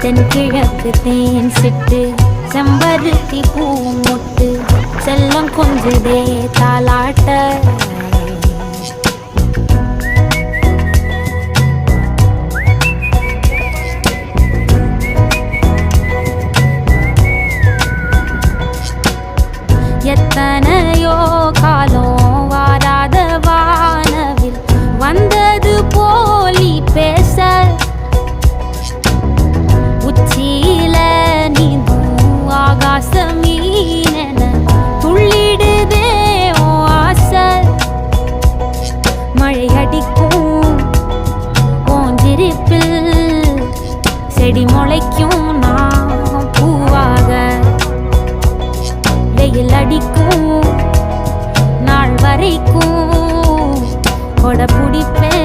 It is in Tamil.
தென்கிழக்கு தேன் சிட்டு செம்பருத்தி பூ முட்டு செல்லம் கொஞ்சதே தாலாட்ட எத்தனையோ காலம் வாராத வானவில் வந்தது போலி பேச உச்சியில நீந்தும் ஆகாச மீனென துள்ளிடுதே ஓ ஆசை மழை அடிக்கும் ஓஞ்சிருப்பில் செடி முளைக்கும் நான் பூவாக வெயில் அடிக்கும் நாள் வரைக்கும் கொடை பிடிப்பேன்